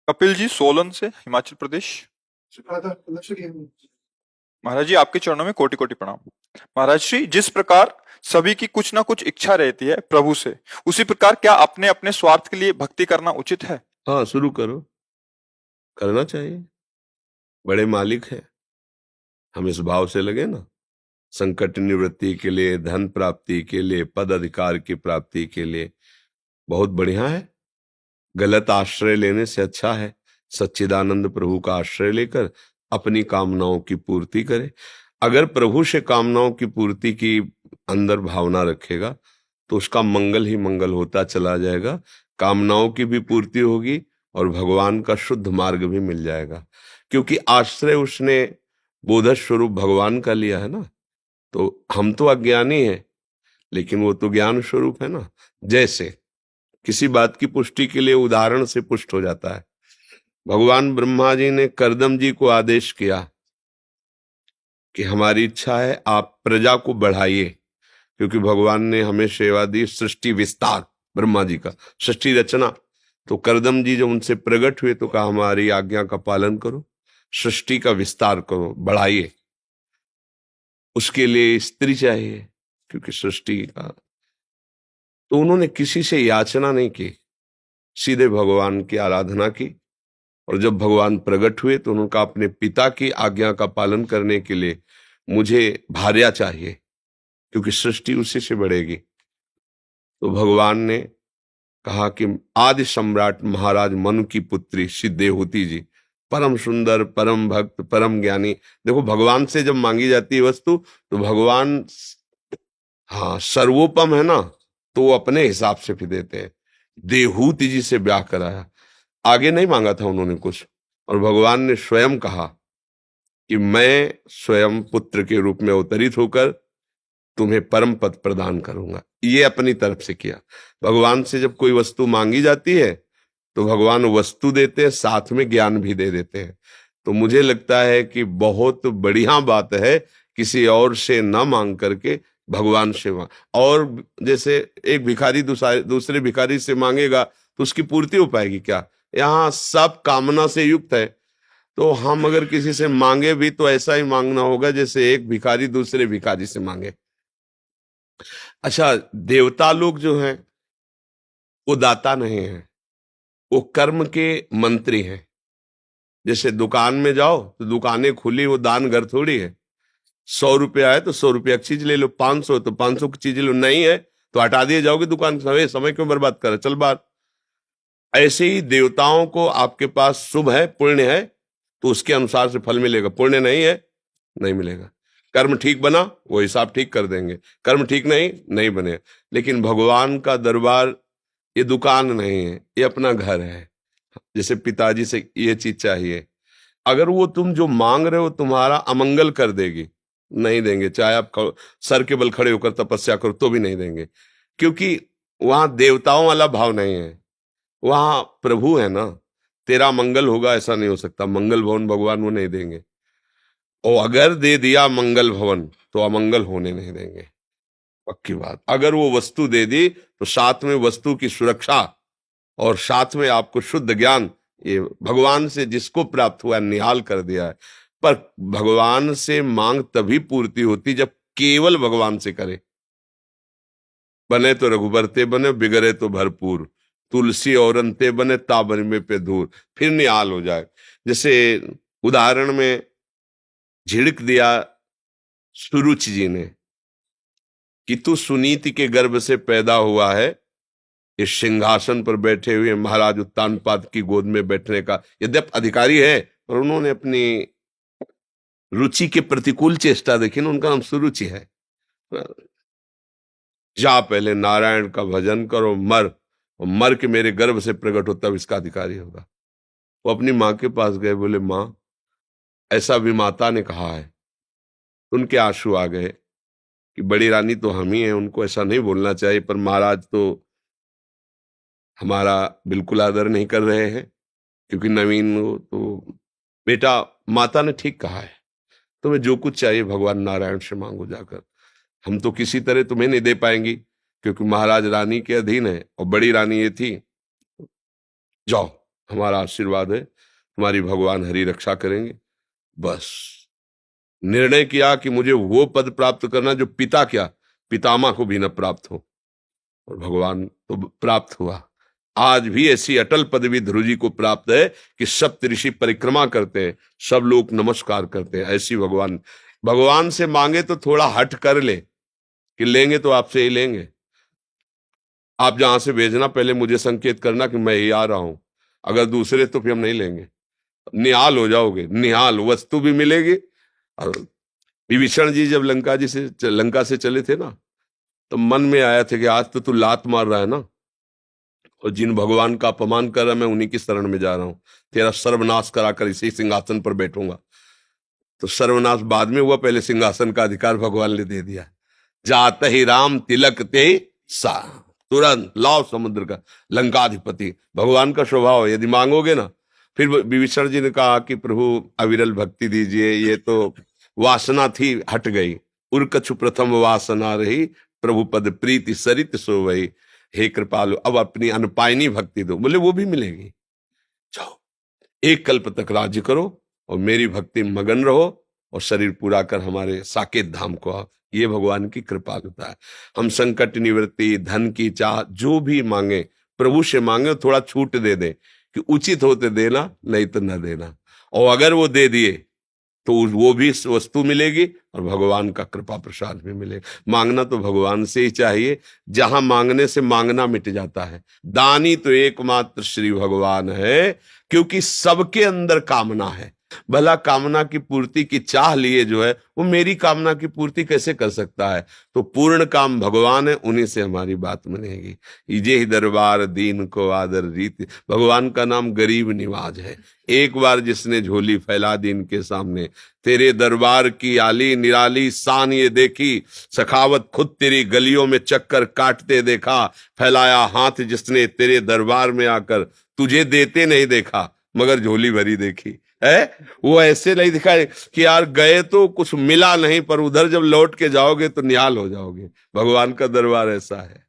कपिल जी, सोलन से, हिमाचल प्रदेश। महाराज जी, आपके चरणों में कोटि कोटि प्रणाम। महाराज जी, जिस प्रकार सभी की कुछ ना कुछ इच्छा रहती है प्रभु से, उसी प्रकार क्या अपने अपने स्वार्थ के लिए भक्ति करना उचित है? हाँ, शुरू करो, करना चाहिए। बड़े मालिक है, हम इस भाव से लगे ना। संकट निवृत्ति के लिए, धन प्राप्ति के लिए, पद अधिकार की प्राप्ति के लिए बहुत बढ़िया है। गलत आश्रय लेने से अच्छा है सच्चिदानंद प्रभु का आश्रय लेकर अपनी कामनाओं की पूर्ति करे। अगर प्रभु से कामनाओं की पूर्ति की अंदर भावना रखेगा तो उसका मंगल ही मंगल होता चला जाएगा। कामनाओं की भी पूर्ति होगी और भगवान का शुद्ध मार्ग भी मिल जाएगा, क्योंकि आश्रय उसने बोध स्वरूप भगवान का लिया है ना। तो हम तो अज्ञानी हैं, लेकिन वो तो ज्ञान स्वरूप है ना। जैसे किसी बात की पुष्टि के लिए उदाहरण से पुष्ट हो जाता है। भगवान ब्रह्मा जी ने करदम जी को आदेश किया कि हमारी इच्छा है आप प्रजा को बढ़ाइए, क्योंकि भगवान ने हमें सेवा दी सृष्टि विस्तार, ब्रह्मा जी का सृष्टि रचना। तो करदम जी जब उनसे प्रकट हुए तो कहा हमारी आज्ञा का पालन करो, सृष्टि का विस्तार करो, बढ़ाइए। उसके लिए स्त्री चाहिए, क्योंकि सृष्टि का। तो उन्होंने किसी से याचना नहीं की, सीधे भगवान की आराधना की। और जब भगवान प्रकट हुए तो उन्होंने कहा अपने पिता की आज्ञा का पालन करने के लिए मुझे भार्या चाहिए, क्योंकि सृष्टि उसी से बढ़ेगी। तो भगवान ने कहा कि आदि सम्राट महाराज मनु की पुत्री श्री देवहूति जी, परम सुंदर, परम भक्त, परम ज्ञानी। देखो, भगवान से जब मांगी जाती है वस्तु तो भगवान, हाँ, सर्वोपम है ना, तो वो अपने हिसाब से भी देते हैं। देवहूति जी से ब्याह कराया, आगे नहीं मांगा था उन्होंने कुछ। और भगवान ने स्वयं कहा कि मैं स्वयं पुत्र के रूप में अवतरित होकर तुम्हें परम पद प्रदान करूंगा। ये अपनी तरफ से किया। भगवान से जब कोई वस्तु मांगी जाती है तो भगवान वस्तु देते हैं, साथ में ज्ञान भी दे देते हैं। तो मुझे लगता है कि बहुत बढ़िया बात है किसी और से न मांग करके भगवान से मांग। और जैसे एक भिखारी दूसरे भिखारी से मांगेगा तो उसकी पूर्ति हो पाएगी क्या? यहाँ सब कामना से युक्त है। तो हम अगर किसी से मांगे भी तो ऐसा ही मांगना होगा जैसे एक भिखारी दूसरे भिखारी से मांगे। अच्छा, देवता लोग जो हैं वो दाता नहीं है, वो कर्म के मंत्री हैं। जैसे दुकान में जाओ तो दुकानें खुली, वो दान घर थोड़ी है। 100 रुपया है तो 100 रुपया की चीज ले लो, 500 तो 500 की चीज लो, नहीं है तो हटा दिए जाओगे दुकान। समय क्यों बर्बाद करे, चल बाहर। ऐसे ही देवताओं को आपके पास शुभ है, पुण्य है तो उसके अनुसार से फल मिलेगा, पुण्य नहीं है नहीं मिलेगा। कर्म ठीक बना वो हिसाब ठीक कर देंगे, कर्म ठीक नहीं नहीं बने। लेकिन भगवान का दरबार ये दुकान नहीं है, ये अपना घर है। जैसे पिताजी से ये चीज चाहिए, अगर वो तुम जो मांग रहे हो तुम्हारा अमंगल कर देगी, नहीं देंगे। चाहे आप सर के बल खड़े होकर तपस्या करो तो भी नहीं देंगे, क्योंकि वहां देवताओं वाला भाव नहीं है, वहां प्रभु है ना। तेरा मंगल होगा ऐसा नहीं हो सकता, मंगल भवन भगवान वो नहीं देंगे। और अगर दे दिया मंगल भवन तो अमंगल होने नहीं देंगे, पक्की बात। अगर वो वस्तु दे दी तो साथ में वस्तु की सुरक्षा और साथ में आपको शुद्ध ज्ञान, ये भगवान से जिसको प्राप्त हुआ निहाल कर दिया है। पर भगवान से मांग तभी पूर्ति होती जब केवल भगवान से करे। बने तो रघुबर ते बने, बिगड़े तो भरपूर, तुलसी और अंते बने, ताबन में पे धूर, फिर निहाल हो जाए। जैसे उदाहरण में झिड़क दिया सुरुचि जी ने कि तू सुनीति के गर्भ से पैदा हुआ है, इस सिंहासन पर बैठे हुए महाराज उत्तानपाद की गोद में बैठने का यद्यप अधिकारी है, पर उन्होंने अपनी रुचि के प्रतिकूल चेष्टा देखी ना। उनका नाम सुरुचि है। जा पहले नारायण का भजन करो, मर, और मर के मेरे गर्भ से प्रकट हो तब इसका अधिकारी होगा। वो अपनी माँ के पास गए, बोले माँ ऐसा भी माता ने कहा है। उनके आंसू आ गए कि बड़ी रानी तो हम ही हैं, उनको ऐसा नहीं बोलना चाहिए, पर महाराज तो हमारा बिल्कुल आदर नहीं कर रहे हैं, क्योंकि नवीन हो तो। बेटा, माता ने ठीक कहा है, तुम्हें जो कुछ चाहिए भगवान नारायण से मांगो जाकर। हम तो किसी तरह तुम्हें नहीं दे पाएंगी, क्योंकि महाराज रानी के अधीन है और बड़ी रानी ये थी। जाओ हमारा आशीर्वाद है, तुम्हारी भगवान हरि रक्षा करेंगे। बस निर्णय किया कि मुझे वो पद प्राप्त करना जो पिता क्या पितामह को भी न प्राप्त हो, और भगवान तो प्राप्त हुआ। आज भी ऐसी अटल पदवी ध्रुव जी को प्राप्त है कि सप्त ऋषि परिक्रमा करते हैं, सब लोग नमस्कार करते हैं। ऐसी भगवान, भगवान से मांगे तो थोड़ा हट कर ले कि लेंगे तो आपसे ही लेंगे। आप जहां से भेजना पहले मुझे संकेत करना कि मैं ही आ रहा हूं, अगर दूसरे तो फिर हम नहीं लेंगे। निहाल हो जाओगे, निहाल वस्तु भी मिलेगी। और विभीषण जी जब लंका से चले थे ना, तो मन में आया था कि आज तो तू लात मार रहा है ना, और जिन भगवान का अपमान कर रहा है मैं उन्हीं की शरण में जा रहा हूं, तेरा सर्वनाश कराकर इसी सिंहासन पर बैठूंगा। तो सर्वनाश बाद में हुआ, पहले सिंहासन का अधिकार भगवान ने दे दिया। जात ही राम तिलक ते सा, तुरंत लाओ समुद्र का लंकाधिपति। भगवान का स्वभाव है, यदि मांगोगे ना। फिर विभीषण जी ने कहा कि प्रभु अविरल भक्ति दीजिए, ये तो वासना थी हट गई, उर्कछु प्रथम वासना रही, प्रभु पद प्रीति सरित सो वही। हे कृपालु अब अपनी अनपायनी भक्ति दो। बोले वो भी मिलेगी, जाओ एक कल्प तक राज्य करो और मेरी भक्ति में मगन रहो, और शरीर पूरा कर हमारे साकेत धाम को आओ। ये भगवान की कृपालुता है। हम संकट निवृत्ति, धन की चाह, जो भी मांगे प्रभु से मांगे, थोड़ा छूट दे दे कि उचित होते देना, नहीं तो न देना। और अगर वो दे दिए तो वो भी वस्तु मिलेगी और भगवान का कृपा प्रसाद भी मिलेगा। मांगना तो भगवान से ही चाहिए, जहां मांगने से मांगना मिट जाता है। दानी तो एकमात्र श्री भगवान है, क्योंकि सबके अंदर कामना है। भला कामना की पूर्ति की चाह लिए जो है वो मेरी कामना की पूर्ति कैसे कर सकता है? तो पूर्ण काम भगवान है, उन्हीं से हमारी बात बनेगी। इजे ही दरबार दीन को आदर रीति। भगवान का नाम गरीब निवाज है। एक बार जिसने झोली फैला दी इनके सामने, तेरे दरबार की आली निराली शान ये देखी, सखावत खुद तेरी गलियों में चक्कर काटते देखा, फैलाया हाथ जिसने तेरे दरबार में आकर, तुझे देते नहीं देखा मगर झोली भरी देखी है। वो ऐसे नहीं दिखाए कि यार गए तो कुछ मिला नहीं, पर उधर जब लौट के जाओगे तो निहाल हो जाओगे। भगवान का दरबार ऐसा है।